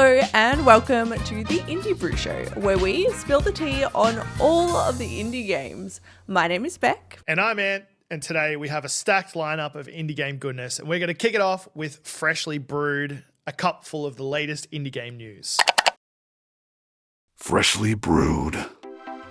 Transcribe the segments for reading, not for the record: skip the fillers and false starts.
Hello and welcome to the Indie Brew Show, where we spill the tea on all of the indie games. My name is Beck. And I'm Ant, and today we have a stacked lineup of indie game goodness, and we're going to kick it off with Freshly Brewed, a cup full of the latest indie game news. Freshly Brewed.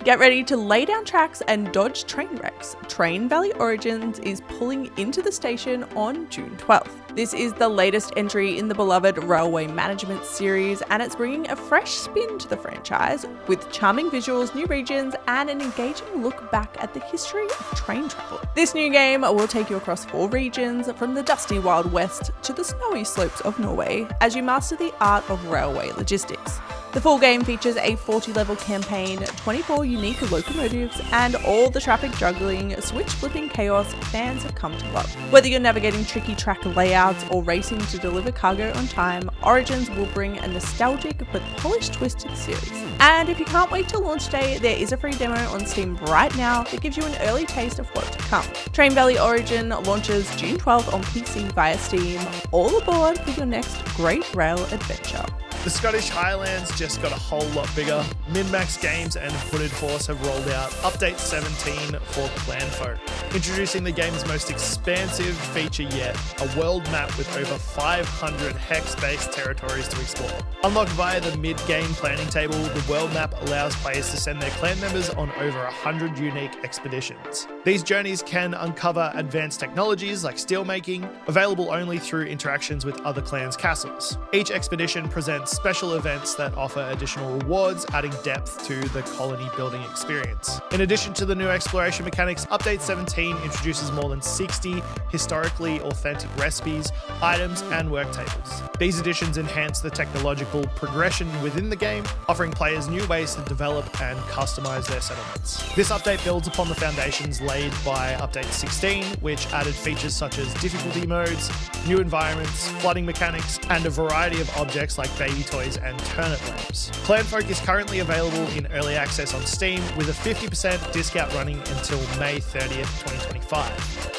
Get ready to lay down tracks and dodge train wrecks. Train Valley Origins is pulling into the station on June 12th. This is the latest entry in the beloved railway management series, and it's bringing a fresh spin to the franchise with charming visuals, new regions, and an engaging look back at the history of train travel. This new game will take you across 4 regions, from the dusty Wild West to the snowy slopes of Norway, as you master the art of railway logistics. The full game features a 40-level campaign, 24 unique locomotives, and all the traffic juggling, switch-flipping chaos fans have come to love. Whether you're navigating tricky track layouts or racing to deliver cargo on time, Origins will bring a nostalgic but polished twist to the series. And if you can't wait till launch day, there is a free demo on Steam right now that gives you an early taste of what's to come. Train Valley Origin launches June 12th on PC via Steam. All aboard for your next great rail adventure. The Scottish Highlands just got a whole lot bigger. Min-Max Games and Footed Horse have rolled out Update 17 for Clanfolk, introducing the game's most expansive feature yet, a world map with over 500 hex-based territories to explore. Unlocked via the mid-game planning table, the world map allows players to send their clan members on over 100 unique expeditions. These journeys can uncover advanced technologies like steelmaking, available only through interactions with other clans' castles. Each expedition presents special events that offer additional rewards, adding depth to the colony building experience. In addition to the new exploration mechanics, Update 17 introduces more than 60 historically authentic recipes, items, and work tables. These additions enhance the technological progression within the game, offering players new ways to develop and customize their settlements. This update builds upon the foundations laid by Update 16, which added features such as difficulty modes, new environments, flooding mechanics, and a variety of objects like baby toys and turnip lamps. Clanfolk is currently available in early access on Steam with a 50% discount running until May 30th, 2025.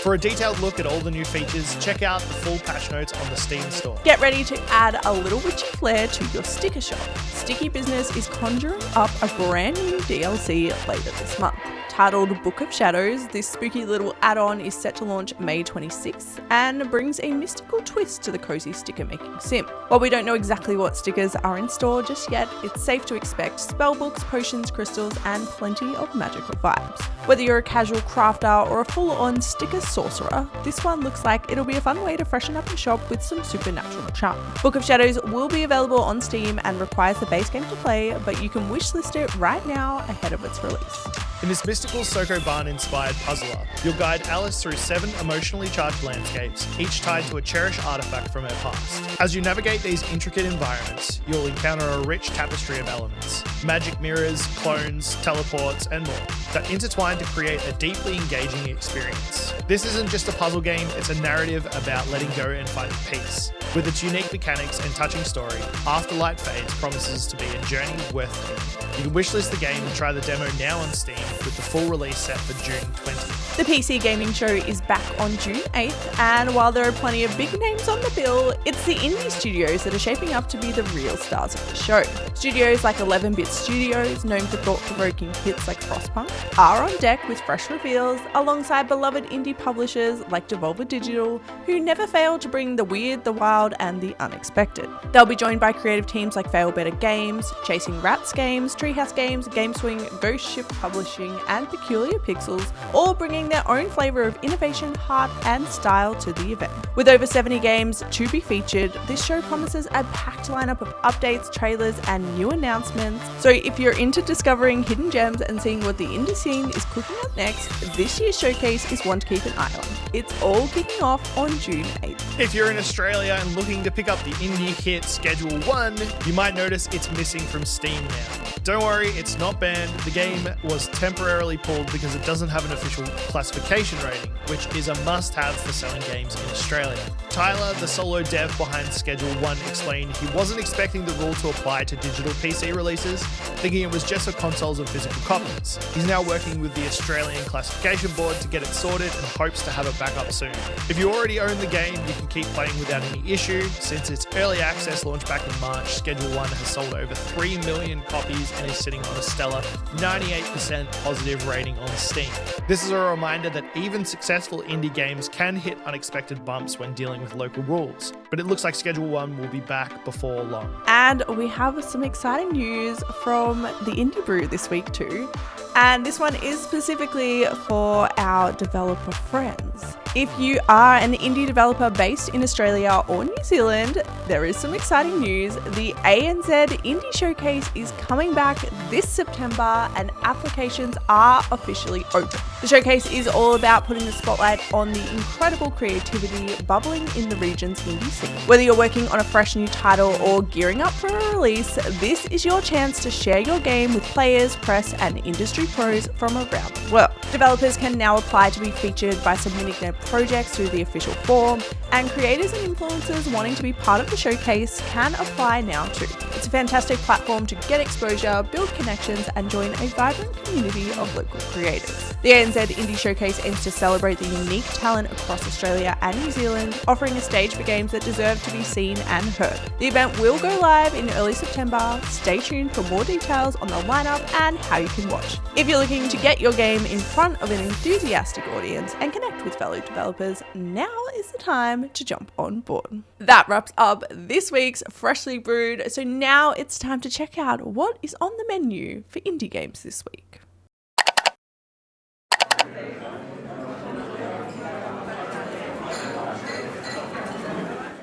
For a detailed look at all the new features, check out the full patch notes on the Steam store. Get ready to add a little witchy flair to your sticker shop. Sticky Business is conjuring up a brand new DLC later this month. Titled Book of Shadows, this spooky little add-on is set to launch May 26th and brings a mystical twist to the cozy sticker making sim. While we don't know exactly what stickers are in store just yet, it's safe to expect spellbooks, potions, crystals, and plenty of magical vibes. Whether you're a casual crafter or a full-on sticker sorcerer, this one looks like it'll be a fun way to freshen up your shop with some supernatural charm. Book of Shadows will be available on Steam and requires the base game to play, but you can wishlist it right now ahead of its release. In this mystical Sokoban-inspired puzzler, you'll guide Alice through 7 emotionally charged landscapes, each tied to a cherished artifact from her past. As you navigate these intricate environments, you'll encounter a rich tapestry of elements, magic mirrors, clones, teleports, and more, that intertwine to create a deeply engaging experience. This isn't just a puzzle game, it's a narrative about letting go and finding peace. With its unique mechanics and touching story, Afterlight Fades promises to be a journey worth taking. You can wishlist the game and try the demo now on Steam, with the full release set for June 20th. The PC Gaming Show is back on June 8th, and while there are plenty of big names on the bill, it's the indie studios that are shaping up to be the real stars of the show. Studios like 11-Bit Studios, known for thought-provoking hits like Frostpunk, are on deck with fresh reveals, alongside beloved indie publishers like Devolver Digital, who never fail to bring the weird, the wild, and the unexpected. They'll be joined by creative teams like Fail Better Games, Chasing Rats Games, Treehouse Games, GameSwing, Ghost Ship Publishing, and Peculiar Pixels, all bringing their own flavour of innovation, heart, and style to the event. With over 70 games to be featured, this show promises a packed lineup of updates, trailers, and new announcements. So if you're into discovering hidden gems and seeing what the indie scene is cooking up next, this year's showcase is one to keep an eye on. It's all kicking off on June 8th. If you're in Australia and looking to pick up the indie hit Schedule 1, you might notice it's missing from Steam now. Don't worry, it's not banned. The game was temporarily pulled because it doesn't have an official classification rating, which is a must-have for selling games in Australia. Tyler, the solo dev behind Schedule 1, explained he wasn't expecting the rule to apply to digital PC releases, thinking it was just for consoles and physical copies. He's now working with the Australian Classification Board to get it sorted and hopes to have it back up soon. If you already own the game, you can keep playing without any issues. issue. Since its early access launch back in March, Schedule 1 has sold over 3 million copies and is sitting on a stellar 98% positive rating on Steam. This is a reminder that even successful indie games can hit unexpected bumps when dealing with local rules, but it looks like Schedule 1 will be back before long. And we have some exciting news from the Indie Brew this week too. And this one is specifically for our developer friends. If you are an indie developer based in Australia or New Zealand, there is some exciting news. The ANZ Indie Showcase is coming back this September and applications are officially open. The showcase is all about putting the spotlight on the incredible creativity bubbling in the region's indie scene. Whether you're working on a fresh new title or gearing up for a release, this is your chance to share your game with players, press, and industry pros from around the world. Developers can now apply to be featured by submitting their projects through the official form, and creators and influencers wanting to be part of the showcase can apply now too. It's a fantastic platform to get exposure, build connections, and join a vibrant community of local creators. The ANZ Indie Showcase aims to celebrate the unique talent across Australia and New Zealand, offering a stage for games that deserve to be seen and heard. The event will go live in early September. Stay tuned for more details on the lineup and how you can watch. If you're looking to get your game in front of an enthusiastic audience and connect with fellow developers, now is the time to jump on board. That wraps up this week's Freshly Brewed, so now it's time to check out what is on the menu for indie games this week.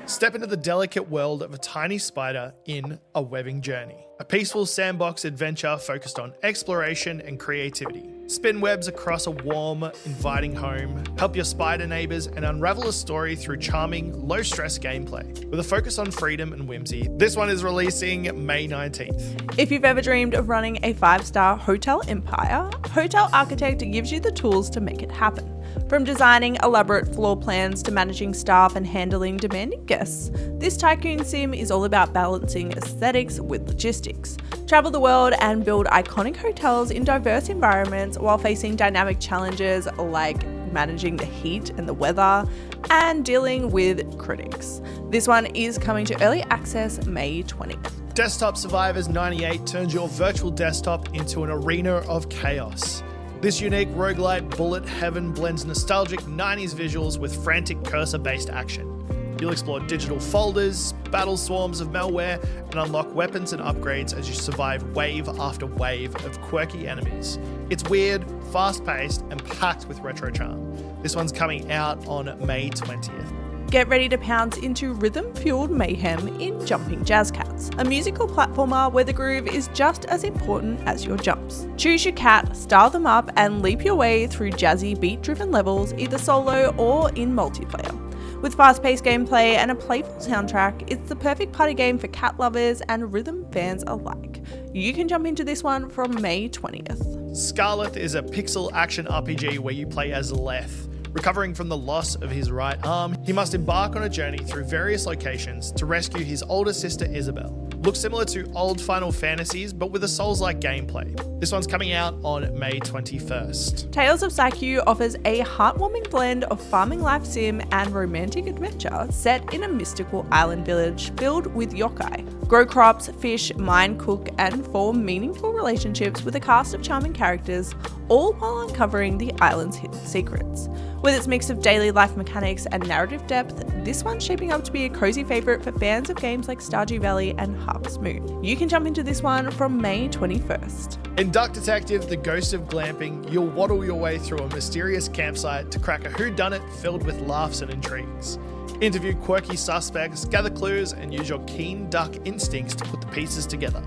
Step into the delicate world of a tiny spider in A Webbing Journey, a peaceful sandbox adventure focused on exploration and creativity. Spin webs across a warm, inviting home, help your spider neighbors, and unravel a story through charming, low-stress gameplay. With a focus on freedom and whimsy, this one is releasing May 19th. If you've ever dreamed of running a 5-star hotel empire, Hotel Architect gives you the tools to make it happen. From designing elaborate floor plans to managing staff and handling demanding guests, this tycoon sim is all about balancing aesthetics with logistics. Travel the world and build iconic hotels in diverse environments while facing dynamic challenges like managing the heat and the weather and dealing with critics. This one is coming to early access May 20th. Desktop Survivors 98 turns your virtual desktop into an arena of chaos. This unique roguelike bullet heaven blends nostalgic 90s visuals with frantic cursor-based action. You'll explore digital folders, battle swarms of malware, and unlock weapons and upgrades as you survive wave after wave of quirky enemies. It's weird, fast-paced, and packed with retro charm. This one's coming out on May 20th. Get ready to pounce into rhythm-fueled mayhem in Jumping Jazz Cats, a musical platformer where the groove is just as important as your jumps. Choose your cat, style them up, and leap your way through jazzy beat-driven levels, either solo or in multiplayer. With fast-paced gameplay and a playful soundtrack, it's the perfect party game for cat lovers and rhythm fans alike. You can jump into this one from May 20th. Scarleth is a pixel action RPG where you play as Leth. Recovering from the loss of his right arm, he must embark on a journey through various locations to rescue his older sister Isabel. Looks similar to old Final Fantasies, but with a Souls-like gameplay. This one's coming out on May 21st. Tales of Psyche offers a heartwarming blend of farming life sim and romantic adventure set in a mystical island village filled with yokai. Grow crops, fish, mine, cook, and form meaningful relationships with a cast of charming characters, all while uncovering the island's hidden secrets. With its mix of daily life mechanics and narrative depth, this one's shaping up to be a cozy favourite for fans of games like Stardew Valley and Harvest Moon. You can jump into this one from May 21st. In Duck Detective, The Ghost of Glamping, you'll waddle your way through a mysterious campsite to crack a whodunit filled with laughs and intrigues. Interview quirky suspects, gather clues, and use your keen duck instincts to put the pieces together.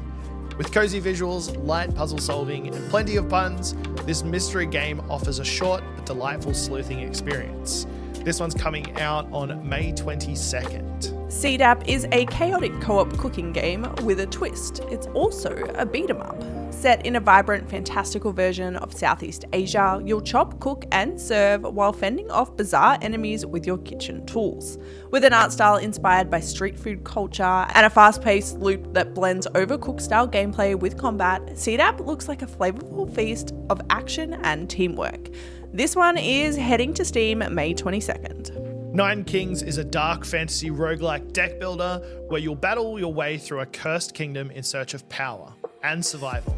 With cozy visuals, light puzzle solving, and plenty of puns, this mystery game offers a short but delightful sleuthing experience. This one's coming out on May 22nd. CDAP is a chaotic co-op cooking game with a twist. It's also a beat-em-up. Set in a vibrant, fantastical version of Southeast Asia, you'll chop, cook, and serve while fending off bizarre enemies with your kitchen tools. With an art style inspired by street food culture and a fast-paced loop that blends overcooked-style gameplay with combat, CDAP looks like a flavorful feast of action and teamwork. This one is heading to Steam May 22nd. Nine Kings is a dark fantasy roguelike deck builder where you'll battle your way through a cursed kingdom in search of power and survival.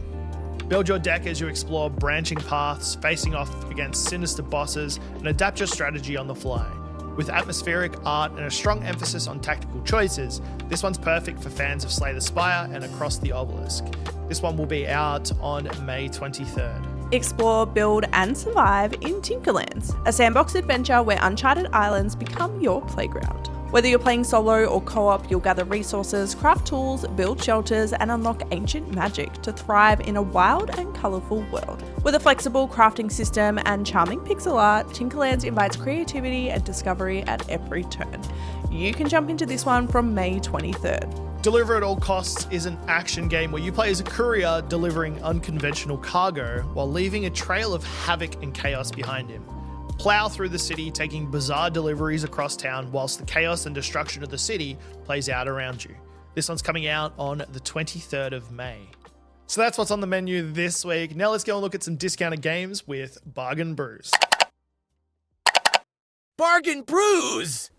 Build your deck as you explore branching paths, facing off against sinister bosses, and adapt your strategy on the fly. With atmospheric art and a strong emphasis on tactical choices, this one's perfect for fans of Slay the Spire and Across the Obelisk. This one will be out on May 23rd. Explore, build, and survive in Tinkerlands, a sandbox adventure where uncharted islands become your playground. Whether you're playing solo or co-op, you'll gather resources, craft tools, build shelters, and unlock ancient magic to thrive in a wild and colourful world. With a flexible crafting system and charming pixel art, Tinkerlands invites creativity and discovery at every turn. You can jump into this one from May 23rd. Deliver at All Costs is an action game where you play as a courier delivering unconventional cargo while leaving a trail of havoc and chaos behind him. Plow through the city, taking bizarre deliveries across town whilst the chaos and destruction of the city plays out around you. This one's coming out on the 23rd of May. So that's what's on the menu this week. Now let's go and look at some discounted games with Bargain Brews. Bargain Brews!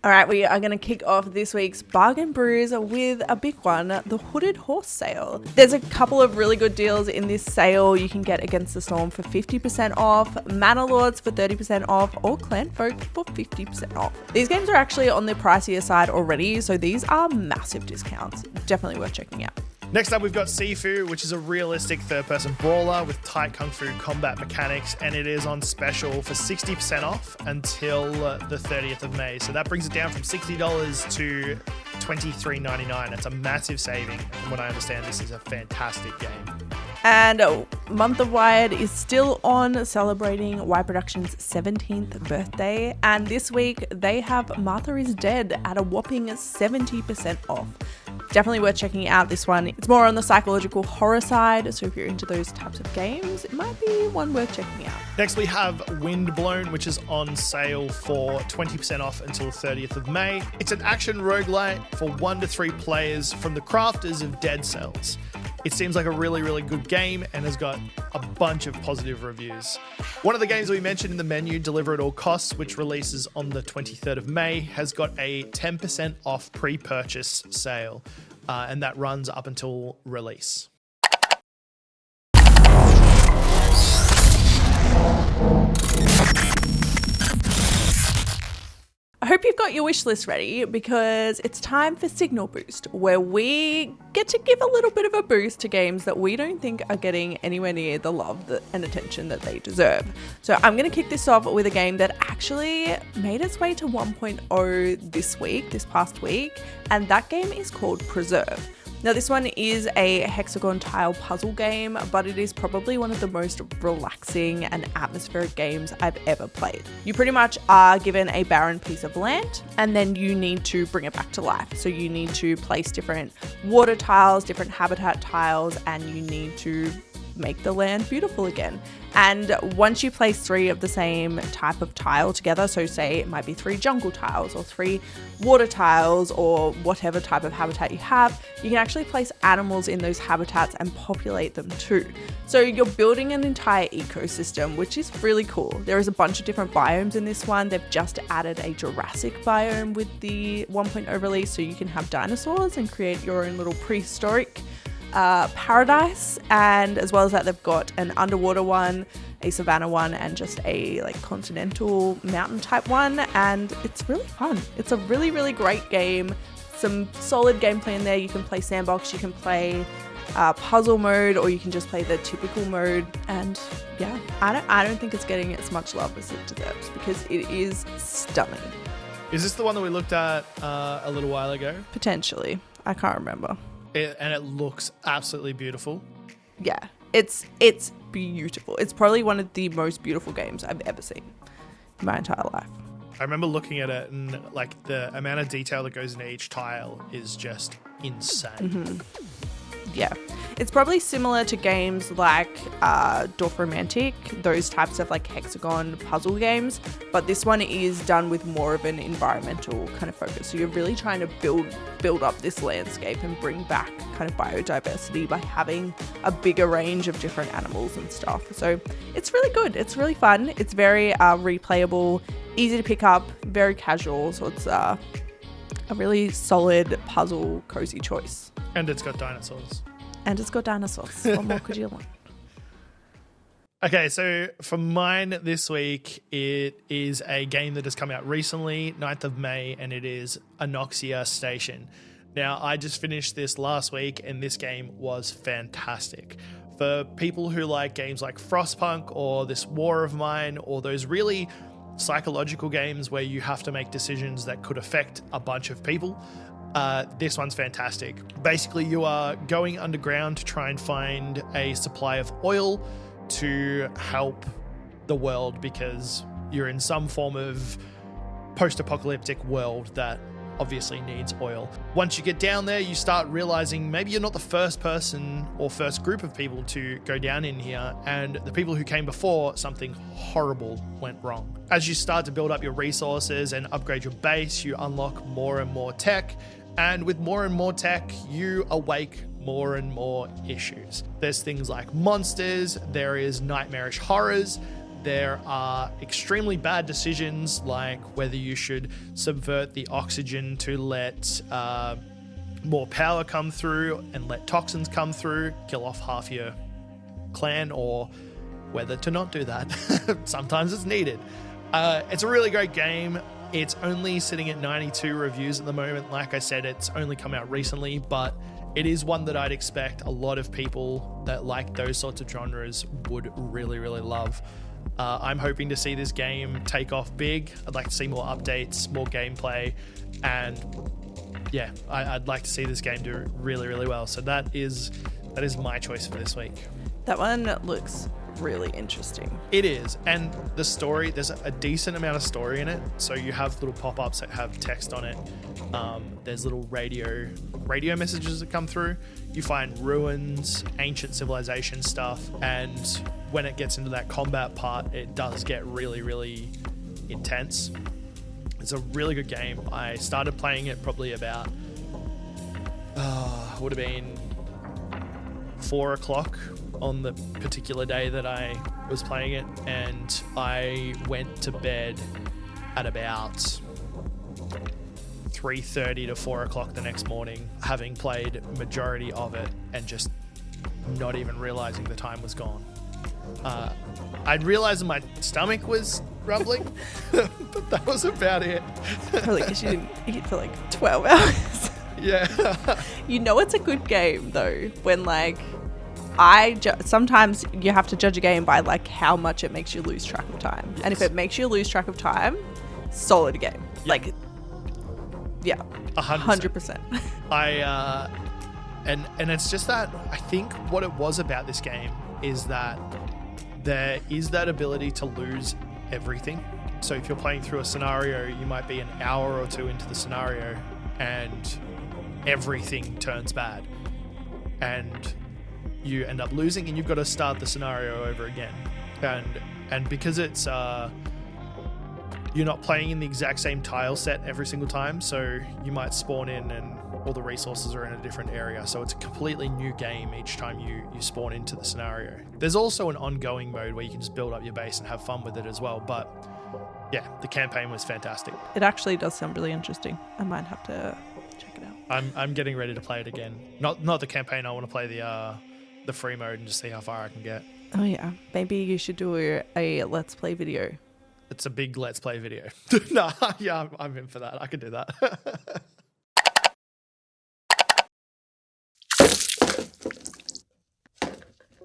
All right, we are going to kick off this week's Bargain Brews with a big one, the Hooded Horse Sale. There's a couple of really good deals in this sale. You can get Against the Storm for 50% off, Manor Lords for 30% off, or Clan Folk for 50% off. These games are actually on the pricier side already, so these are massive discounts. Definitely worth checking out. Next up, we've got Sifu, which is a realistic third-person brawler with tight kung fu combat mechanics, and it is on special for 60% off until the 30th of May. So that brings it down from $60 to $23.99. That's a massive saving. From what I understand, this is a fantastic game. And Month of Wired is still on, celebrating Y Productions' 17th birthday. And this week, they have Martha is Dead at a whopping 70% off. Definitely worth checking out this one. It's more on the psychological horror side, so if you're into those types of games, it might be one worth checking out. Next, we have Windblown, which is on sale for 20% off until the 30th of May. It's an action roguelite for 1 to 3 players from the crafters of Dead Cells. It seems like a really, really good game and has got a bunch of positive reviews. One of the games that we mentioned in the menu, Deliver at All Costs, which releases on the 23rd of May, has got a 10% off pre-purchase sale, and that runs up until release. I hope you've got your wish list ready, because it's time for Signal Boost, where we get to give a little bit of a boost to games that we don't think are getting anywhere near the love and attention that they deserve. So I'm going to kick this off with a game that actually made its way to 1.0 this past week, and that game is called Preserve. Now, this one is a hexagon tile puzzle game, but it is probably one of the most relaxing and atmospheric games I've ever played. You pretty much are given a barren piece of land, and then you need to bring it back to life. So you need to place different water tiles, different habitat tiles, and you need to make the land beautiful again. And once you place 3 of the same type of tile together, so say it might be 3 jungle tiles or 3 water tiles or whatever type of habitat you have, you can actually place animals in those habitats and populate them too. So you're building an entire ecosystem, which is really cool. There is a bunch of different biomes in this one. They've just added a Jurassic biome with the 1.0 release, so you can have dinosaurs and create your own little prehistoric paradise. And as well as that, they've got an underwater one, a savanna one, and just a continental mountain type one, and it's really fun. It's a really, really great game. Some solid gameplay in there. You can play sandbox, you can play puzzle mode, or you can just play the typical mode. And yeah, I don't think it's getting as much love as it deserves, because it is stunning. Is this the one that we looked at a little while ago? Potentially, I can't remember. And it looks absolutely beautiful. Yeah, it's beautiful. It's probably one of the most beautiful games I've ever seen in my entire life. I remember looking at it, and the amount of detail that goes into each tile is just insane. Yeah, It's probably similar to games like Dorf Romantic, those types of like hexagon puzzle games, but this one is done with more of an environmental kind of focus. So you're really trying to build up this landscape and bring back kind of biodiversity by having a bigger range of different animals and stuff. So it's really good. It's really fun. It's very replayable, easy to pick up, very casual. So it's a really solid puzzle cozy choice. And it's got dinosaurs. What more could you want? Okay, so for mine this week, it is a game that has come out recently, 9th of May, and it is Anoxia Station. Now, I just finished this last week, and this game was fantastic. For people who like games like Frostpunk or this War of Mine or those really psychological games where you have to make decisions that could affect a bunch of people, this one's fantastic. Basically, you are going underground to try and find a supply of oil to help the world because you're in some form of post-apocalyptic world that obviously needs oil. Once you get down there, you start realizing maybe you're not the first person or first group of people to go down in here, and the people who came before, something horrible went wrong. As you start to build up your resources and upgrade your base, you unlock more and more tech, and with more and more tech, you awake more and more issues. There's things like monsters, there is nightmarish horrors, there are extremely bad decisions like whether you should subvert the oxygen to let more power come through and let toxins come through, kill off half your clan, or whether to not do that. Sometimes it's needed. It's a really great game. It's only sitting at 92 reviews at the moment. Like I said, it's only come out recently, but it is one that I'd expect a lot of people that like those sorts of genres would really, really love. I'm hoping to see this game take off big. I'd like to see more updates, more gameplay, and yeah, I'd like to see this game do really, really well. So that is my choice for this week. That one looks really interesting. It is, and the story, there's a decent amount of story in it. So you have little pop-ups that have text on it. There's little radio messages that come through. You find ruins, ancient civilization stuff, and when it gets into that combat part, it does get really, really intense. It's a really good game. I started playing it probably about would have been 4 o'clock on the particular day that I was playing it, and I went to bed at about 3:30 to 4 o'clock the next morning, having played majority of it and just not even realizing the time was gone. I'd realized my stomach was rumbling, but that was about it. Probably because you didn't eat for like 12 hours. Yeah. You know it's a good game though when like sometimes you have to judge a game by like how much it makes you lose track of time. Yes. And if it makes you lose track of time, solid game. Yep. Like, yeah, 100%. And it's just that I think what it was about this game is that there is that ability to lose everything. So if you're playing through a scenario, you might be an hour or two into the scenario and everything turns bad and you end up losing and you've got to start the scenario over again. And because it's you're not playing in the exact same tile set every single time, so you might spawn in and all the resources are in a different area, so it's a completely new game each time you spawn into the scenario. There's also an ongoing mode where you can just build up your base and have fun with it as well, but yeah, the campaign was fantastic. It actually does sound really interesting. I might have to check it out. I'm getting ready to play it again. Not the campaign, I want to play the free mode and just see how far I can get. Oh yeah, maybe you should do a let's play video. It's a big let's play video. No, yeah, I'm in for that. I could do that.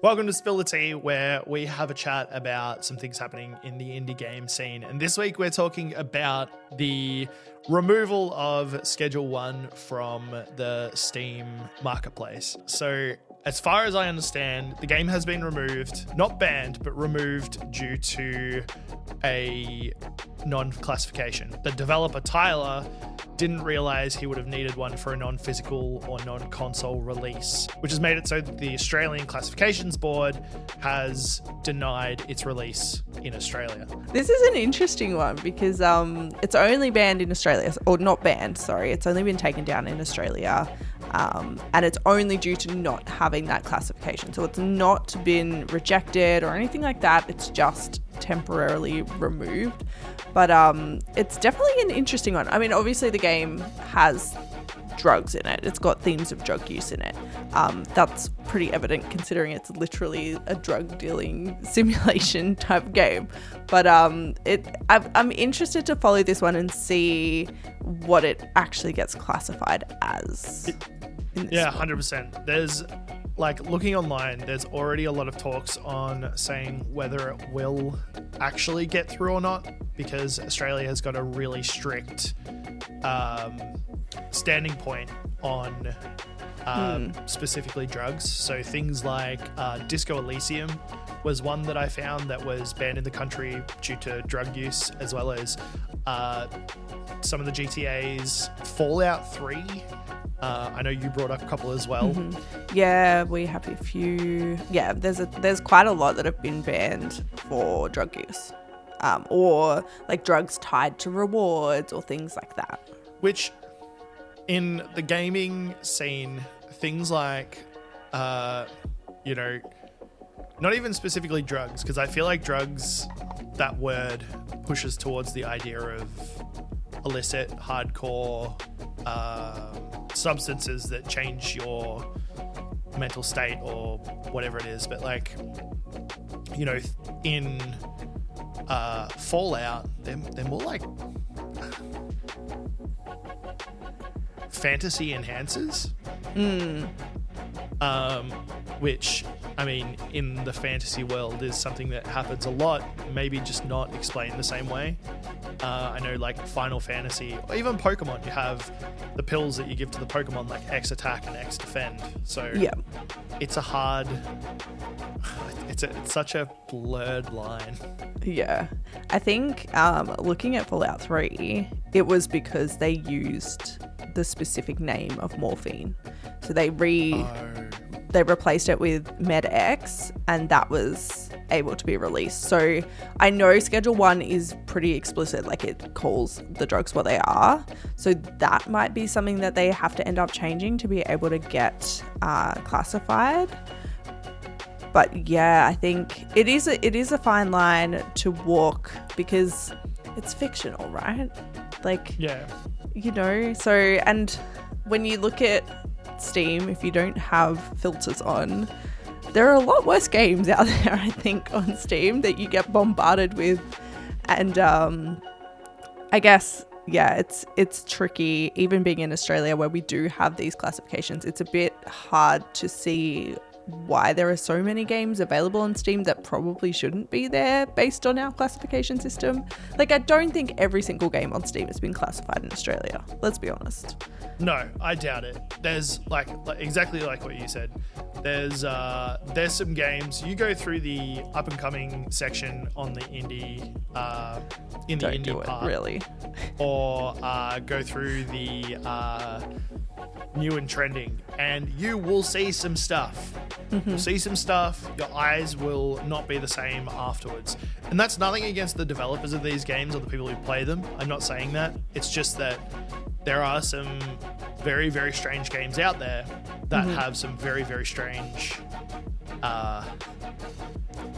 Welcome to Spill the Tea, where we have a chat about some things happening in the indie game scene. And this week we're talking about the removal of Schedule 1 from the Steam marketplace. So as far as I understand, the game has been removed, not banned, but removed due to a non-classification. The developer, Tyler, didn't realize he would have needed one for a non-physical or non-console release, which has made it so that the Australian Classifications Board has denied its release in Australia. This is an interesting one because it's only banned in Australia, or not banned, sorry. It's only been taken down in Australia, and it's only due to not having that classification. So it's not been rejected or anything like that. It's just temporarily removed. But it's definitely an interesting one. I mean, obviously the game has drugs in it. It's got themes of drug use in it. That's pretty evident considering it's literally a drug dealing simulation type game. But I'm interested to follow this one and see what it actually gets classified as. Yeah, 100%. There's, like, looking online, there's already a lot of talks on saying whether it will actually get through or not, because Australia has got a really strict standing point on specifically drugs. So things like Disco Elysium was one that I found that was banned in the country due to drug use, as well as some of the GTA's Fallout 3. I know you brought up a couple as well. Mm-hmm. Yeah, we have a few. Yeah, there's quite a lot that have been banned for drug use, or like drugs tied to rewards or things like that. Which, in the gaming scene, things like, not even specifically drugs, because I feel like drugs, that word pushes towards the idea of illicit, hardcore substances that change your mental state or whatever it is. But like, in Fallout, they're more like fantasy enhancers. Which, I mean, in the fantasy world is something that happens a lot, maybe just not explained the same way. I know, like Final Fantasy, or even Pokemon, you have the pills that you give to the Pokemon, like X attack and X defend. So yeah, it's such a blurred line. Yeah, I think looking at Fallout 3, it was because they used the specific name of morphine. So they replaced it with Med X, and that was able to be released. So I know Schedule 1 is pretty explicit, like it calls the drugs what they are. So that might be something that they have to end up changing to be able to get classified. But yeah, I think it is a fine line to walk because it's fictional, right? Like, yeah, so, and when you look at Steam, if you don't have filters on, there are a lot worse games out there, I think, on Steam that you get bombarded with. And I guess, yeah, it's tricky. Even being in Australia where we do have these classifications, it's a bit hard to see why there are so many games available on Steam that probably shouldn't be there based on our classification system. Like, I don't think every single game on Steam has been classified in Australia. Let's be honest. No, I doubt it. There's like exactly like what you said. There's some games. You go through the up and coming section on the indie part, really, or go through the new and trending, and you will see some stuff. You'll see some stuff. Your eyes will not be the same afterwards. And that's nothing against the developers of these games or the people who play them. I'm not saying that. It's just that there are some very, very strange games out there that have some very, very strange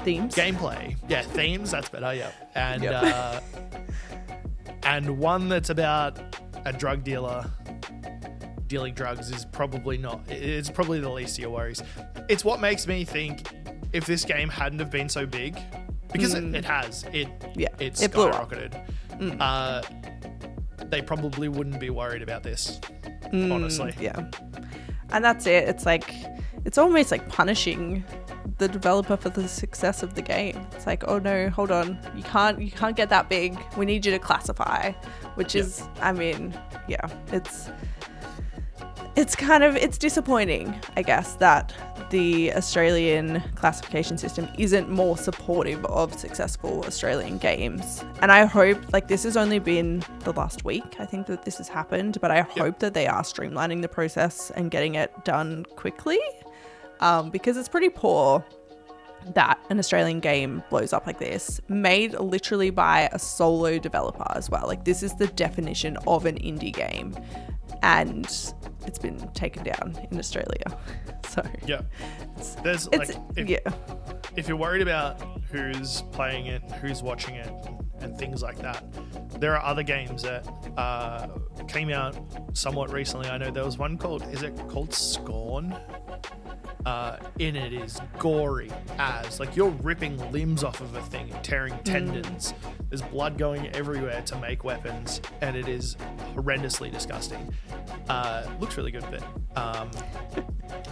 themes. Gameplay. Yeah, themes, that's better, yeah. And and one that's about a drug dealer dealing drugs is probably not. It's probably the least of your worries. It's what makes me think if this game hadn't have been so big, because it has. It skyrocketed. They probably wouldn't be worried about this, honestly. Yeah. And that's it. It's like, it's almost like punishing the developer for the success of the game. It's like, oh no, hold on. You can't get that big. We need you to classify, which is, I mean, yeah, it's disappointing, I guess, that the Australian classification system isn't more supportive of successful Australian games. And I hope, like, this has only been the last week, I think, that this has happened, but I hope that they are streamlining the process and getting it done quickly, because it's pretty poor that an Australian game blows up like this, made literally by a solo developer as well. Like, this is the definition of an indie game, and it's been taken down in Australia. So yeah, there's like, if you're worried about who's playing it, who's watching it, and things like that, there are other games that came out somewhat recently. I know there was one called Scorn? In it is gory as, like, you're ripping limbs off of a thing, tearing tendons. There's blood going everywhere to make weapons, and it is horrendously disgusting. Looks really good, but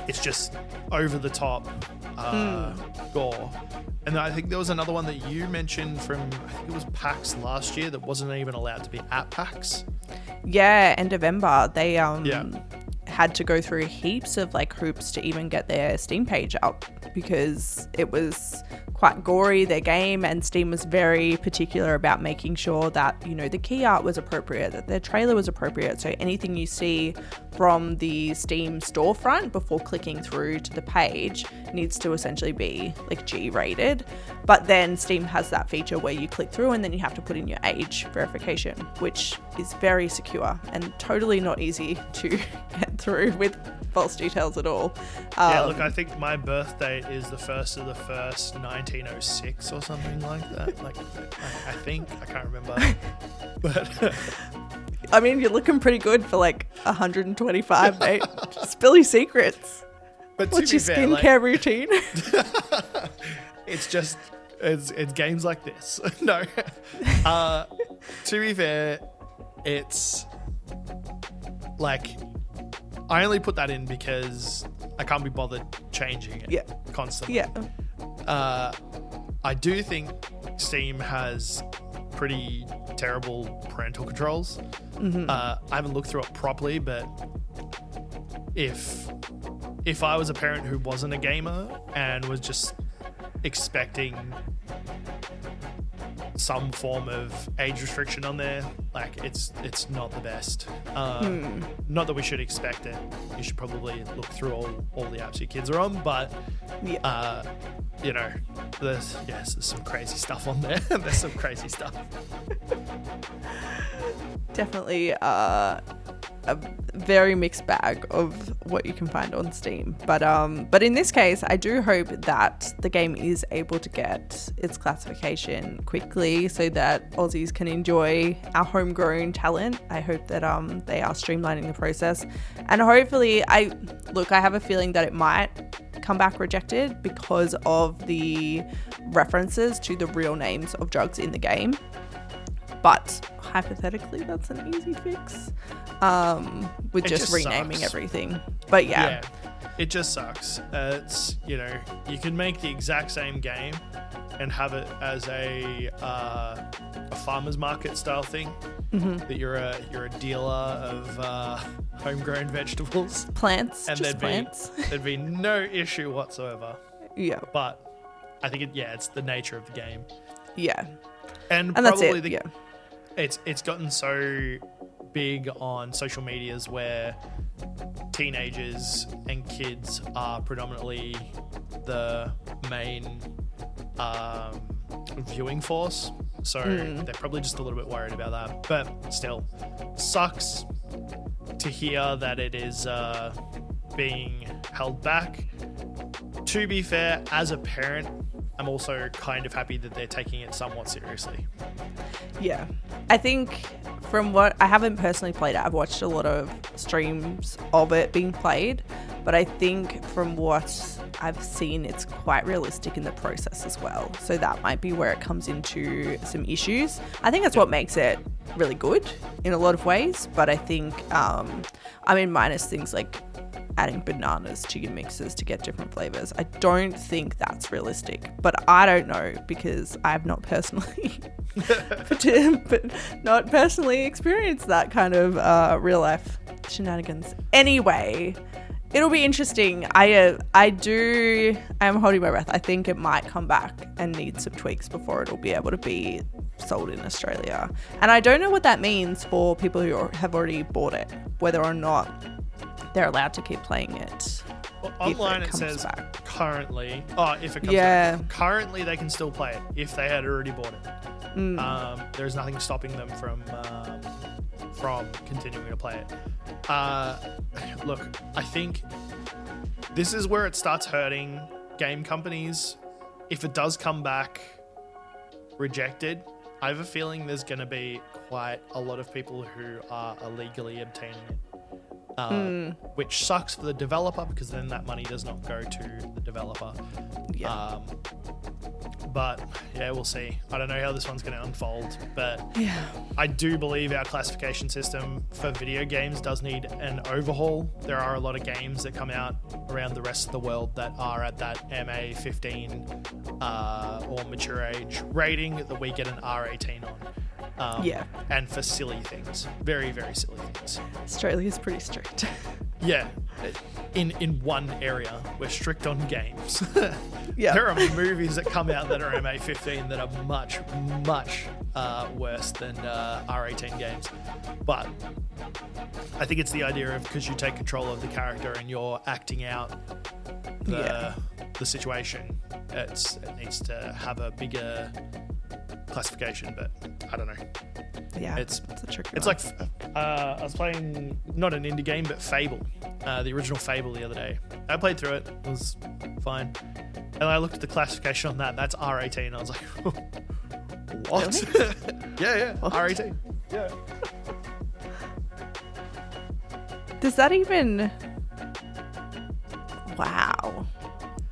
it's just over the top gore. And I think there was another one that you mentioned from, I think it was PAX last year, that wasn't even allowed to be at PAX. Yeah, end of November. They had to go through heaps of like hoops to even get their Steam page up, because it was quite gory, their game, and Steam was very particular about making sure that, you know, the key art was appropriate, that their trailer was appropriate. So anything you see from the Steam storefront before clicking through to the page needs to essentially be like G-rated. But then Steam has that feature where you click through and then you have to put in your age verification, which is very secure and totally not easy to get through with false details at all. Look, I think my birth date is the 1st of the 1st, 1906 or something like that. Like, I think, I can't remember. But I mean, you're looking pretty good for like 125, mate. Spill your secrets. But what's your skincare routine? It's games like this. No. To be fair, it's like, I only put that in because I can't be bothered changing it constantly. Yeah. I do think Steam has pretty terrible parental controls. I haven't looked through it properly, but if I was a parent who wasn't a gamer and was just expecting some form of age restriction on there, like, it's not the best. Not that we should expect it. You should probably look through all the apps your kids are on, but you know, there's some crazy stuff on there. There's some crazy stuff. Definitely a very mixed bag of what you can find on Steam, but in this case, I do hope that the game is able to get its classification quickly so that Aussies can enjoy our homegrown talent. I hope that they are streamlining the process, and hopefully, I have a feeling that it might come back rejected because of the references to the real names of drugs in the game. But hypothetically, that's an easy fix with just renaming everything. But yeah, it just sucks. It's, you know, you can make the exact same game and have it as a farmer's market style thing. That you're a dealer of homegrown vegetables, plants, and just plants. There'd be no issue whatsoever. Yeah, but I think it's the nature of the game. Yeah, and probably that's it. It's gotten so big on social medias where teenagers and kids are predominantly the main viewing force. So they're probably just a little bit worried about that. But still, sucks to hear that it is being held back. To be fair, as a parent, I'm also kind of happy that they're taking it somewhat seriously. Yeah. I think from what I haven't personally played it, I've watched a lot of streams of it being played, but I think from what I've seen, it's quite realistic in the process as well. So that might be where it comes into some issues. I think that's what makes it really good in a lot of ways, but I think, minus things like adding bananas to your mixes to get different flavors. I don't think that's realistic, but I don't know because I have not personally but not personally experienced that kind of real life shenanigans. Anyway, it'll be interesting. I am holding my breath. I think it might come back and need some tweaks before it'll be able to be sold in Australia. And I don't know what that means for people who have already bought it, whether or not they're allowed to keep playing it. Well, online it says back. Currently, if it comes back, currently they can still play it if they had already bought it. There's nothing stopping them from continuing to play it. Look, I think this is where it starts hurting game companies. If it does come back rejected, I have a feeling there's going to be quite a lot of people who are illegally obtaining it. Which sucks for the developer because then that money does not go to the developer. Yeah. But yeah, we'll see. I don't know how this one's going to unfold, but I do believe our classification system for video games does need an overhaul. There are a lot of games that come out around the rest of the world that are at that MA 15 or mature age rating that we get an R18 on. And for silly things. Very, very silly things. Australia's pretty strict. Yeah. In one area, we're strict on games. There are movies that come out that are MA15 that are much, much worse than R18 games. But I think it's the idea of because you take control of the character and you're acting out the situation, it needs to have a bigger classification, but I don't know. Yeah, it's a tricky it's one. like I was playing not an indie game but Fable, the original Fable the other day. I played through it. It was fine, and I looked at the classification on that's R18. I was like, what? Really? yeah, what? R18. Yeah. Does that even? Wow,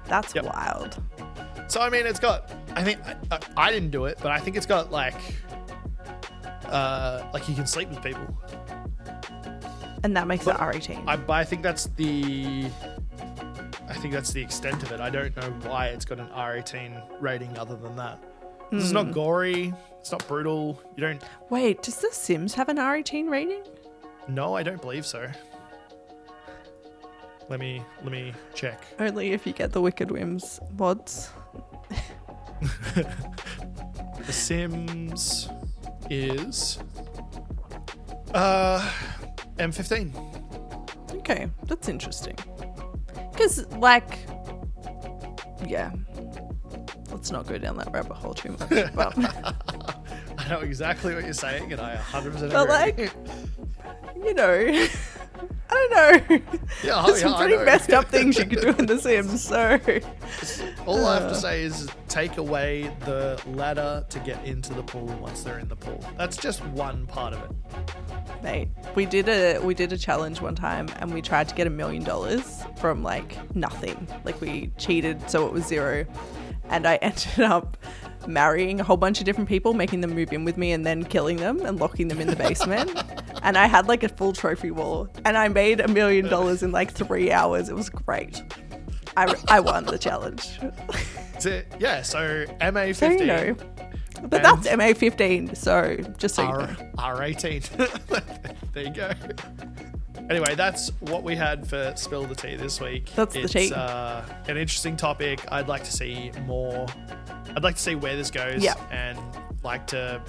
that's wild. So I mean, it's got. I think I didn't do it, but I think it's got like you can sleep with people, and that makes it R18. I think that's the extent of it. I don't know why it's got an R18 rating other than that. This is not gory. It's not brutal. You don't. Wait, does The Sims have an R18 rating? No, I don't believe so. Let me check. Only if you get the Wicked Whims mods. The Sims is M15. Okay, that's interesting. Because, let's not go down that rabbit hole too much. But I know exactly what you're saying, and I 100% agree. But, I don't know. Yeah, There's some pretty messed up things you could do in The Sims, so... All I have to say is take away the ladder to get into the pool once they're in the pool. That's just one part of it. Mate, we did a challenge one time and we tried to get $1 million from nothing. We cheated so it was zero. And I ended up marrying a whole bunch of different people, making them move in with me and then killing them and locking them in the basement. And I had a full trophy wall and I made $1 million in 3 hours. It was great. I won the challenge. Yeah, so MA15. So you know. But that's MA15, so just so you know. R18. There you go. Anyway, that's what we had for Spill the Tea this week. That's the tea. It's an interesting topic. I'd like to see more. I'd like to see where this goes, and like to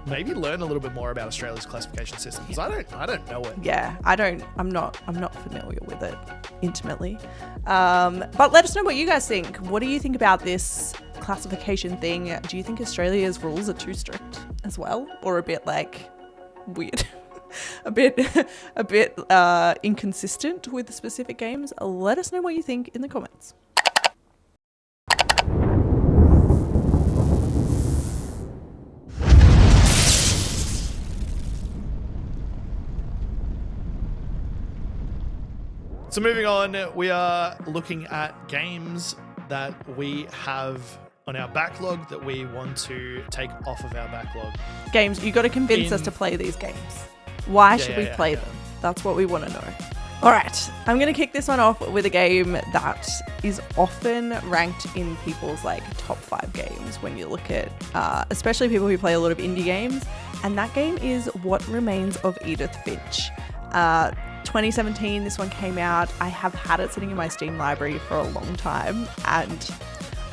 maybe learn a little bit more about Australia's classification system because I don't know it. Yeah, I'm not familiar with it intimately. But let us know what you guys think. What do you think about this classification thing? Do you think Australia's rules are too strict as well, or a bit weird? a bit inconsistent with the specific games? Let us know what you think in the comments. So moving on, we are looking at games that we have on our backlog that we want to take off of our backlog. Games, you got to convince us to play these games. Why should we play them? That's what we want to know. All right, I'm going to kick this one off with a game that is often ranked in people's like top 5 games when you look at, especially people who play a lot of indie games. And that game is What Remains of Edith Finch. 2017, this one came out. I have had it sitting in my Steam library for a long time, and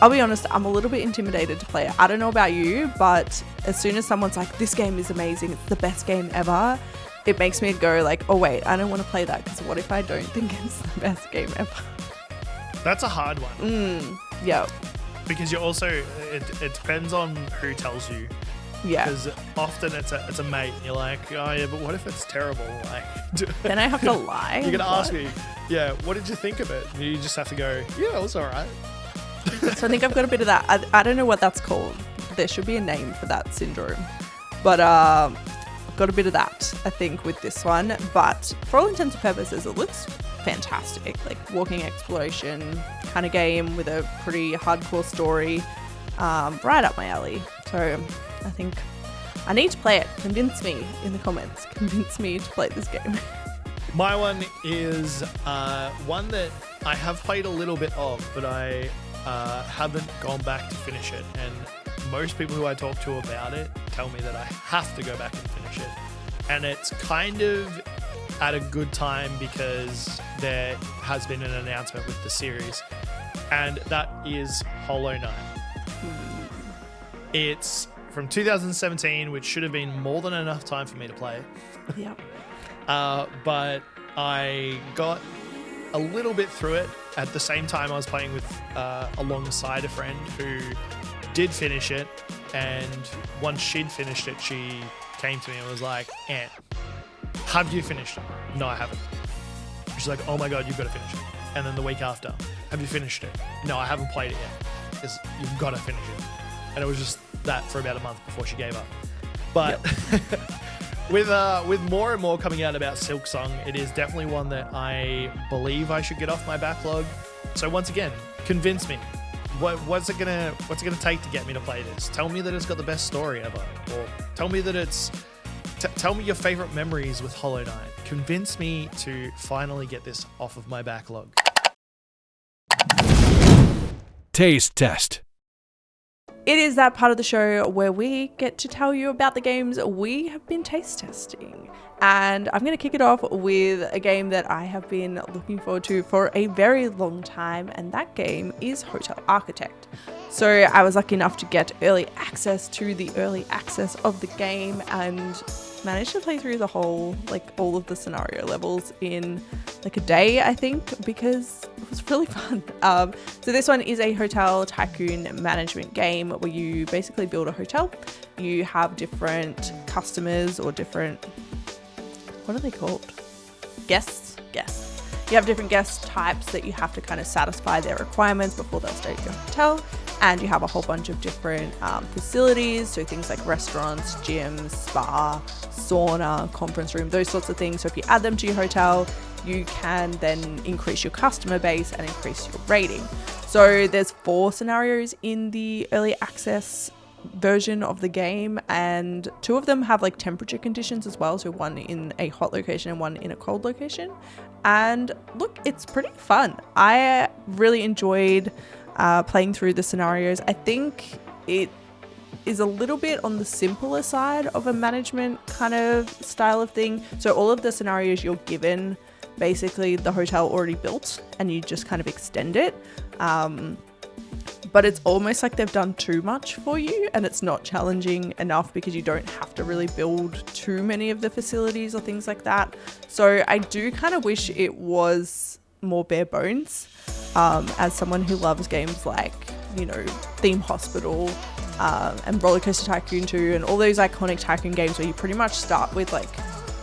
I'll be honest, I'm a little bit intimidated to play it. I don't know about you, but as soon as someone's like, this game is amazing, it's the best game ever, it makes me go like, oh wait, I don't want to play that because what if I don't think it's the best game ever? That's a hard one. Yeah. Because you also, it depends on who tells you. Yeah. Because often it's a mate. And you're like, oh yeah, but what if it's terrible? Like, then I have to lie. You're gonna ask me, yeah, what did you think of it? And you just have to go, yeah, it was all right. So I think I've got a bit of that. I don't know what that's called. There should be a name for that syndrome. But I've got a bit of that, I think, with this one. But for all intents and purposes, it looks fantastic. Like walking exploration kind of game with a pretty hardcore story. Right up my alley. So I think I need to play it. Convince me in the comments. Convince me to play this game. My one is one that I have played a little bit of, but I haven't gone back to finish it. And most people who I talk to about it tell me that I have to go back and finish it. And it's kind of at a good time because there has been an announcement with the series. And that is Hollow Knight. It's from 2017, which should have been more than enough time for me to play. Yeah. But I got a little bit through it at the same time I was playing with alongside a friend who did finish it. And once she'd finished it, she came to me and was like, Ant, have you finished it? No, I haven't. She's like, oh my God, you've got to finish it. And then the week after, have you finished it? No, I haven't played it yet. Because you've got to finish it. And it was just that for about a month before she gave up. But yep. with more and more coming out about Silksong, it is definitely one that I believe I should get off my backlog. So once again, convince me. What's it gonna take to get me to play this? Tell me that it's got the best story ever, or tell me that it's. Tell me your favorite memories with Hollow Knight. Convince me to finally get this off of my backlog. Taste test. It is that part of the show where we get to tell you about the games we have been taste testing. And I'm going to kick it off with a game that I have been looking forward to for a very long time, and that game is Hotel Architect. So I was lucky enough to get early access to the early access of the game and managed to play through the whole, like all of the scenario levels in like a day, I think, because it was really fun. So this one is a hotel tycoon management game where you basically build a hotel. You have different customers or different, what are they called? Guests. You have different guest types that you have to kind of satisfy their requirements before they'll stay at your hotel. And you have a whole bunch of different facilities, so things like restaurants, gyms, spa, sauna, conference room, those sorts of things. So if you add them to your hotel, you can then increase your customer base and increase your rating. So there's 4 scenarios in the early access version of the game, and 2 of them have like temperature conditions as well, so one in a hot location and one in a cold location. And look, it's pretty fun. I really enjoyed playing through the scenarios. I think it is a little bit on the simpler side of a management kind of style of thing. So all of the scenarios you're given basically the hotel already built and you just kind of extend it. But it's almost like they've done too much for you and it's not challenging enough because you don't have to really build too many of the facilities or things like that. So I do kind of wish it was more bare bones. As someone who loves games like, you know, Theme Hospital and Roller Coaster Tycoon 2 and all those iconic tycoon games where you pretty much start with like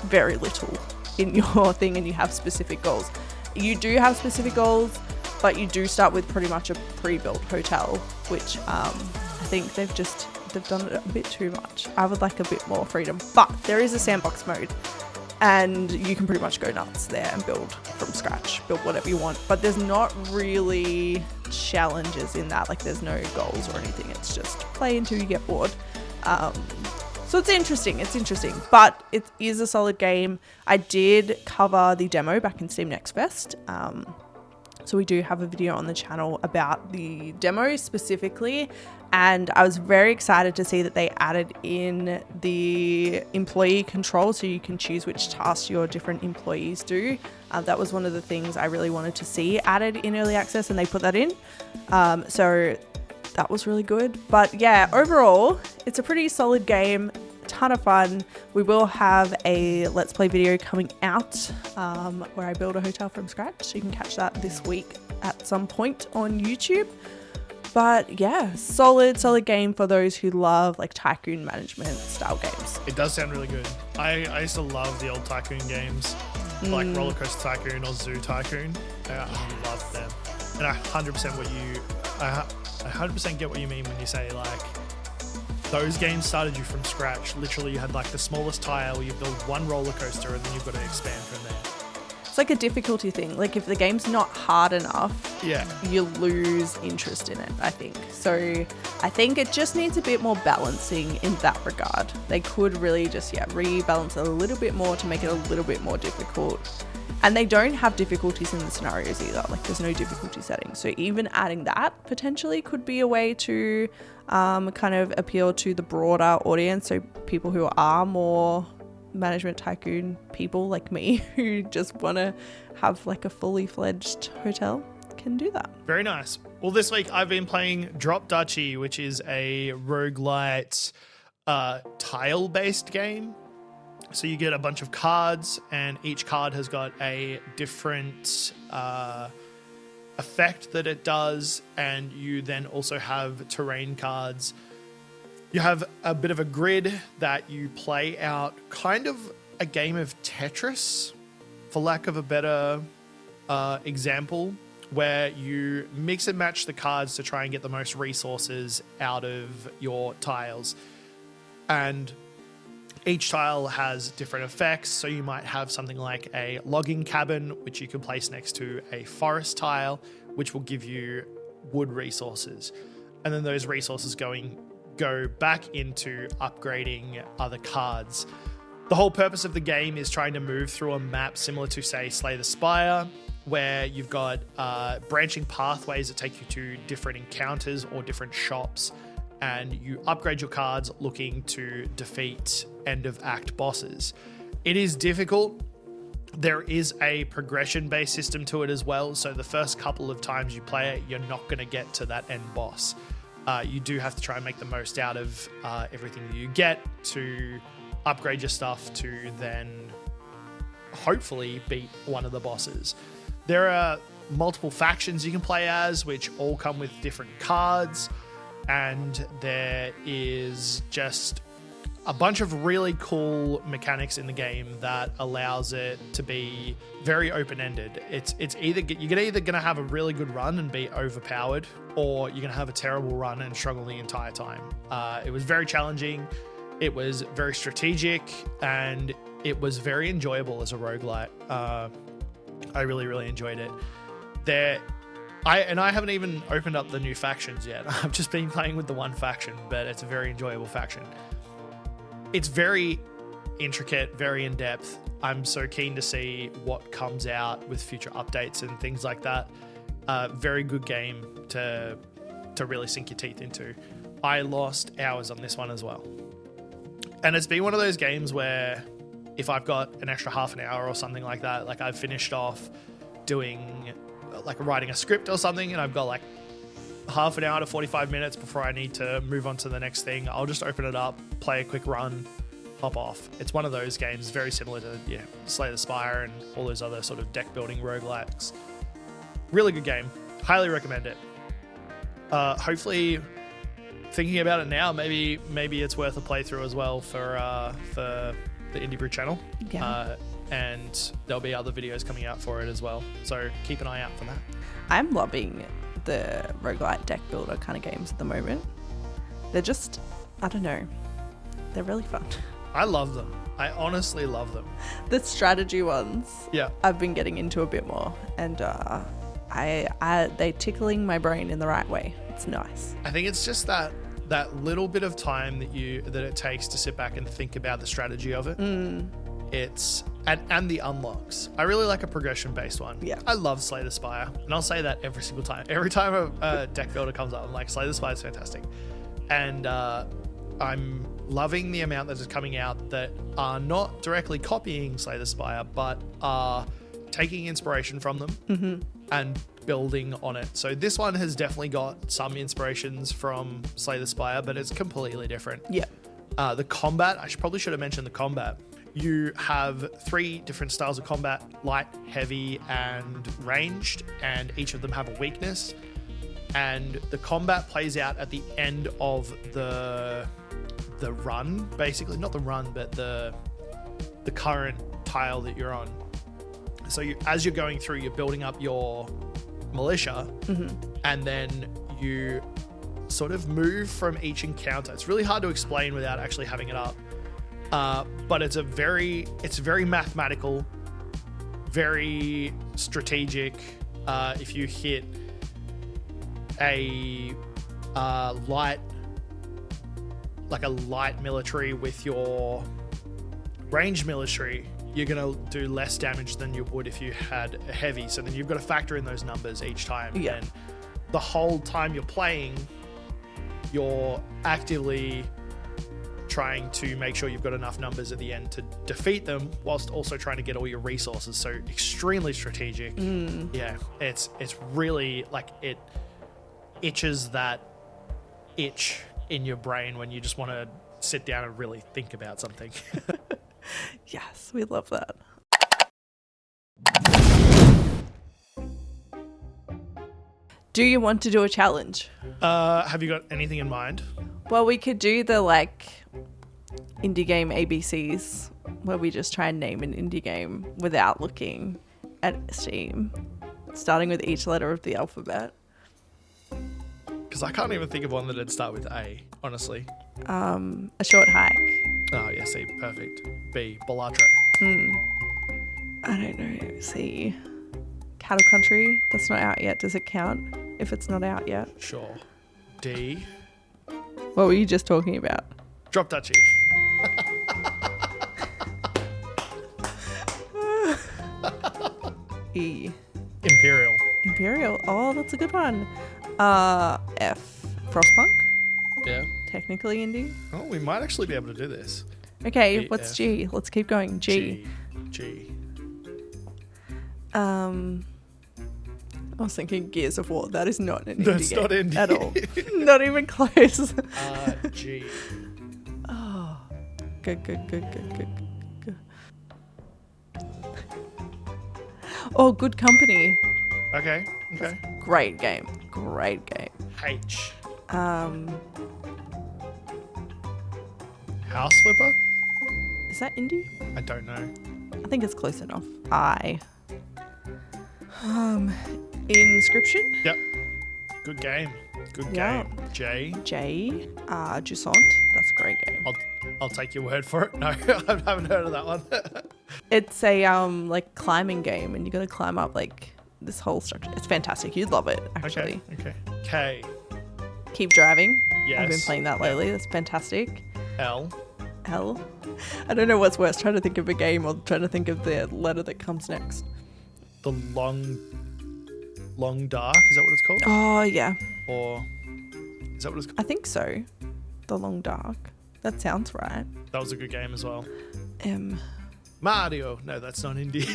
very little in your thing and you have specific goals. You do have specific goals, but you do start with pretty much a pre-built hotel, which I think they've done it a bit too much. I would like a bit more freedom, but there is a sandbox mode and you can pretty much go nuts there and build from scratch, build whatever you want, but there's not really challenges in that. Like there's no goals or anything. It's just play until you get bored. So it's interesting, but it is a solid game. I did cover the demo back in Steam Next Fest. So we do have a video on the channel about the demo specifically, and I was very excited to see that they added in the employee control so you can choose which tasks your different employees do. That was one of the things I really wanted to see added in early access, and they put that in. So that was really good. But yeah, overall, it's a pretty solid game. Ton of fun. We will have a Let's Play video coming out where I build a hotel from scratch. So you can catch that this week at some point on YouTube. But yeah, solid game for those who love like tycoon management style games. It does sound really good. I used to love the old tycoon games, like Roller Coaster Tycoon or Zoo Tycoon. I love them. And I 100% get what you mean when you say like those games started you from scratch. Literally, you had like the smallest tile, you build one roller coaster, and then you've got to expand from there. It's like a difficulty thing. Like if the game's not hard enough, you lose interest in it, I think. So I think it just needs a bit more balancing in that regard. They could really just, rebalance a little bit more to make it a little bit more difficult. And they don't have difficulties in the scenarios either. Like there's no difficulty settings. So even adding that potentially could be a way to kind of appeal to the broader audience. So people who are more management tycoon people like me who just want to have like a fully fledged hotel can do that. Very nice. Well, this week I've been playing Drop Duchy, which is a roguelite tile-based game. So you get a bunch of cards, and each card has got a different effect that it does, and you then also have terrain cards. You have a bit of a grid that you play out, kind of a game of Tetris, for lack of a better example, where you mix and match the cards to try and get the most resources out of your tiles. And each tile has different effects, so you might have something like a logging cabin, which you can place next to a forest tile, which will give you wood resources. And then those resources go back into upgrading other cards. The whole purpose of the game is trying to move through a map similar to, say, Slay the Spire, where you've got branching pathways that take you to different encounters or different shops, and you upgrade your cards looking to defeat end-of-act bosses. It is difficult. There is a progression-based system to it as well, so the first couple of times you play it, you're not going to get to that end boss. You do have to try and make the most out of everything that you get to upgrade your stuff to then hopefully beat one of the bosses. There are multiple factions you can play as, which all come with different cards, and there is just a bunch of really cool mechanics in the game that allows it to be very open-ended. It's either you're either going to have a really good run and be overpowered, or you're going to have a terrible run and struggle the entire time. It was very challenging. It was very strategic, and it was very enjoyable as a roguelite. I really, really enjoyed it. I haven't even opened up the new factions yet. I've just been playing with the one faction, but it's a very enjoyable faction. It's very intricate, very in-depth. I'm so keen to see what comes out with future updates and things like that. Very good game to really sink your teeth into. I lost hours on this one as well. And it's been one of those games where if I've got an extra half an hour or something like that, like I've finished off doing like writing a script or something, and I've got like half an hour to 45 minutes before I need to move on to the next thing, I'll just open it up, play a quick run, hop off. It's one of those games very similar to Slay the Spire and all those other sort of deck building roguelikes. Really good game. Highly recommend it. Hopefully, thinking about it now, maybe it's worth a playthrough as well for the Indie Brew channel. Yeah. And there'll be other videos coming out for it as well. So keep an eye out for that. I'm loving the roguelite deck builder kind of games at the moment. They're just, I don't know, they're really fun. I love them. I honestly love them. The strategy ones, I've been getting into a bit more, and they're tickling my brain in the right way. It's nice. I think it's just that that little bit of time that it takes to sit back and think about the strategy of it. It's and the unlocks. I really like a progression-based one. Yeah. I love Slay the Spire, and I'll say that every single time. Every time a deck builder comes up, I'm like, Slay the Spire is fantastic. And I'm loving the amount that is coming out that are not directly copying Slay the Spire, but are taking inspiration from them and building on it. So this one has definitely got some inspirations from Slay the Spire, but it's completely different. Yeah. The combat, probably should have mentioned the combat. You have 3 different styles of combat: light, heavy, and ranged, and each of them have a weakness. And the combat plays out at the end of the run, basically. Not the run, but the current tile that you're on. So as you're going through, you're building up your militia, and then you sort of move from each encounter. It's really hard to explain without actually having it up. But it's very mathematical, very strategic. If you hit a light military with your ranged military, you're going to do less damage than you would if you had a heavy. So then you've got to factor in those numbers each time. Yeah. And the whole time you're playing, you're actively trying to make sure you've got enough numbers at the end to defeat them, whilst also trying to get all your resources. So extremely strategic. Yeah, it's really like it itches that itch in your brain when you just want to sit down and really think about something. Yes, we love that. Do you want to do a challenge? Have you got anything in mind? Well, we could do the indie game ABCs, where we just try and name an indie game without looking at Steam, starting with each letter of the alphabet. Because I can't even think of one that'd start with A, honestly. A Short Hike. Oh, yeah, C, perfect. B, Balatro. I don't know. C, Cattle Country. That's not out yet. Does it count if it's not out yet? Sure. D, What were you just talking about? Drop Duchy. E, Imperial. Oh, that's a good one. F, Frostpunk. Yeah. Technically indie. Oh, we might actually be able to do this. Okay, E, what's F. G? Let's keep going. G. I was thinking Gears of War. That is not an indie That's game not indie. at all. Not even close. G. Oh, good. Oh, Good Company. Okay. Great game. H. House Flipper? Is that indie? I don't know. I think it's close enough. I. Inscription. Yep. Good game. Yeah. J. J. Jusant. That's a great game. I'll take your word for it. No, I haven't heard of that one. It's a climbing game, and you got to climb up this whole structure. It's fantastic. You'd love it, actually. Okay. K. Keep Driving. Yes. I've been playing that lately. That's fantastic. L. I don't know what's worse, trying to think of a game or trying to think of the letter that comes next. The Long Dark, is that what it's called? Oh, yeah. Or is that what it's called? I think so. The Long Dark. That sounds right. That was a good game as well. M. Mario. No, that's not indie.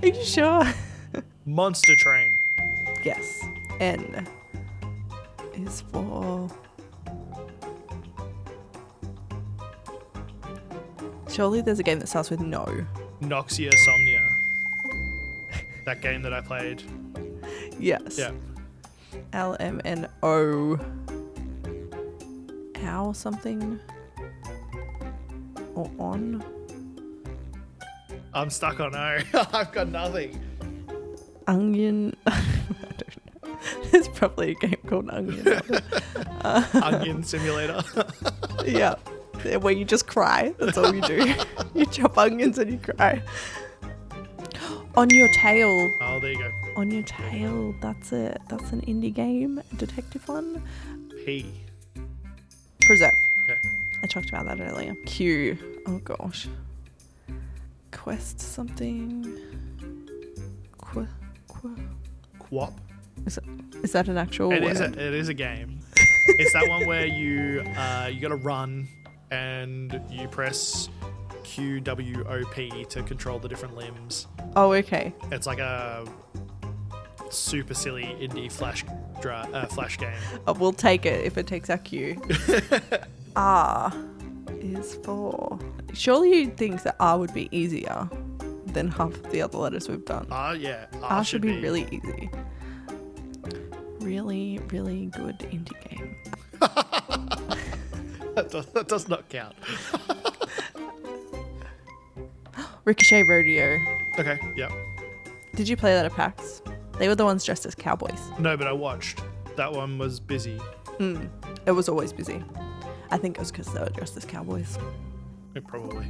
Are you sure? Monster Train. Yes. N is for... Surely there's a game that starts with no. Noxia Somnia. That game that I played. Yes. Yeah. LMNO. Ow something? Or on? I'm stuck on O. I've got nothing. Onion. I don't know. There's probably a game called Onion. Onion Simulator. Yeah. Where you just cry. That's all you do. You chop onions and you cry. On Your Tail. Oh, there you go. On Your Tail. That's it. That's an indie game. A detective one. P. Preserve. Okay. I talked about that earlier. Q. Oh gosh. Quest something. Quap. Is that an actual It word? is a game. It's that one where you got to run and you press QWOP to control the different limbs. Oh, okay. It's like a super silly indie flash game. Oh, we'll take it if it takes our Q. R is for... Surely you'd think that R would be easier than half of the other letters we've done. Yeah. R should be really easy. Really, really good indie game. That does not count. Ricochet Rodeo. Okay, yeah. Did you play that at PAX? They were the ones dressed as cowboys. No, but I watched. That one was busy. It was always busy. I think it was because they were dressed as cowboys. Yeah, probably.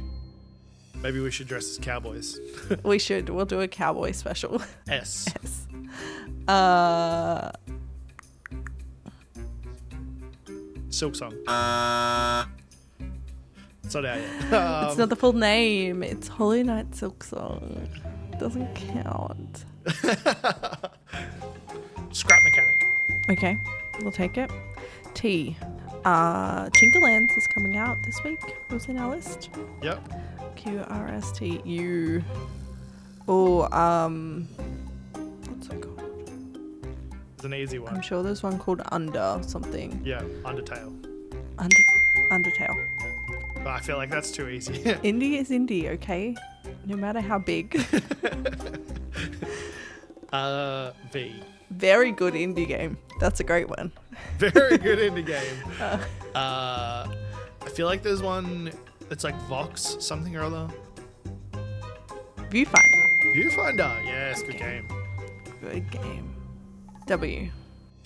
Maybe we should dress as cowboys. We should. We'll do a cowboy special. S. S. Silk Song. It's not out yet. It's not the full name. It's Hollow Knight Silk Song. Doesn't count. Scrap Mechanic. Okay, we'll take it. T. Tinkerlands is coming out this week. It was in our list. Yep. QRST. U. Oh, what's it called? It's an easy one. I'm sure there's one called Under something. Yeah, Undertale. Undertale. But I feel like that's too easy. Indie is indie, okay? No matter how big. V. Very good indie game. That's a great one. Very good indie game. I feel like there's one that's like Vox something or other. Viewfinder. Viewfinder. Yes, good game. Good game. W.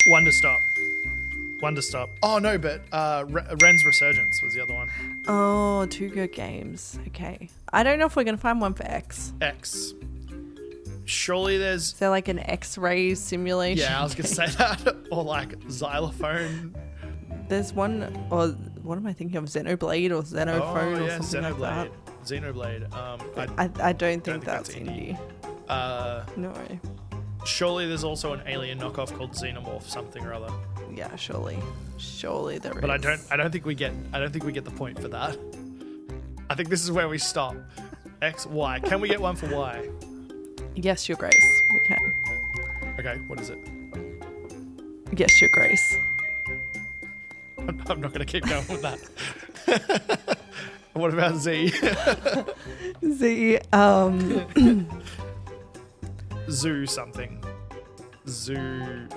Wonder Stop. Oh no, but Ren's Resurgence was the other one. Oh, two good games. Okay. I don't know if we're going to find one for X. X. Surely there's... Is there like an X-ray simulation? Yeah, I was going to say that. Or like Xylophone. There's one, or what am I thinking of? Xenoblade or Xenophone or something like that. Xenoblade. I don't think that's indie. No. Surely there's also an alien knockoff called Xenomorph something or other. Yeah, surely there is. But I don't think we get the point for that. I think this is where we stop. X, Y. Can we get one for Y? Yes, Your Grace. We can. Okay, what is it? Yes, Your Grace. I'm not going to keep going with that. What about Z? Z. Zoo something. Zoo.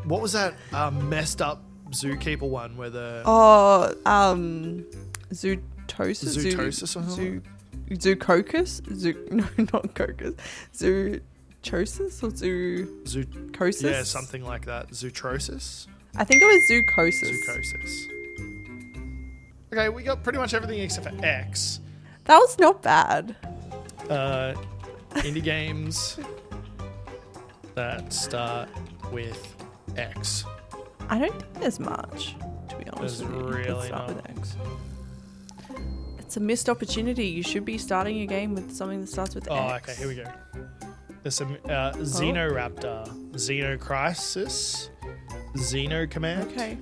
What was that messed up zookeeper one where the... Zootosis or something? Zoococus? No, not cocus. Zoochosis or zoocosis? Yeah, something like that. Zootrosis? I think it was zoocosis. Zoocosis. Okay, we got pretty much everything except for X. That was not bad. Indie games that start with X. I don't think there's much, to be honest. There's with you, really that start not. with X. It's a missed opportunity. You should be starting a game with something that starts with X. Oh, okay, here we go. There's some Xenoraptor, Xenocrisis, Xenocommand. Okay.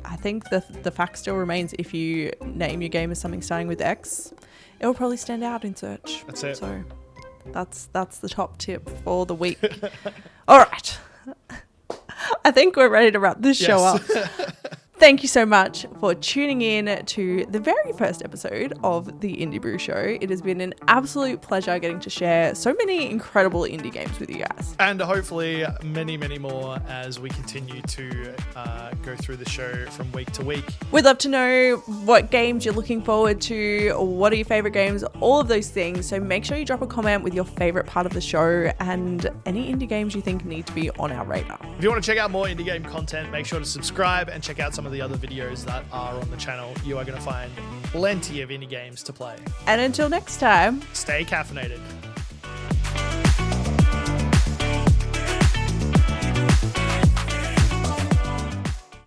I think the fact still remains, if you name your game as something starting with X, it will probably stand out in search. That's it. So that's the top tip for the week. All right. I think we're ready to wrap this show up. Thank you so much for tuning in to the very first episode of the Indie Brew Show. It has been an absolute pleasure getting to share so many incredible indie games with you guys. And hopefully many, many more as we continue to go through the show from week to week. We'd love to know what games you're looking forward to, what are your favorite games, all of those things. So make sure you drop a comment with your favorite part of the show and any indie games you think need to be on our radar. If you want to check out more indie game content, make sure to subscribe and check out some of the other videos that are on the channel. You are going to find plenty of indie games to play. And until next time, Stay caffeinated.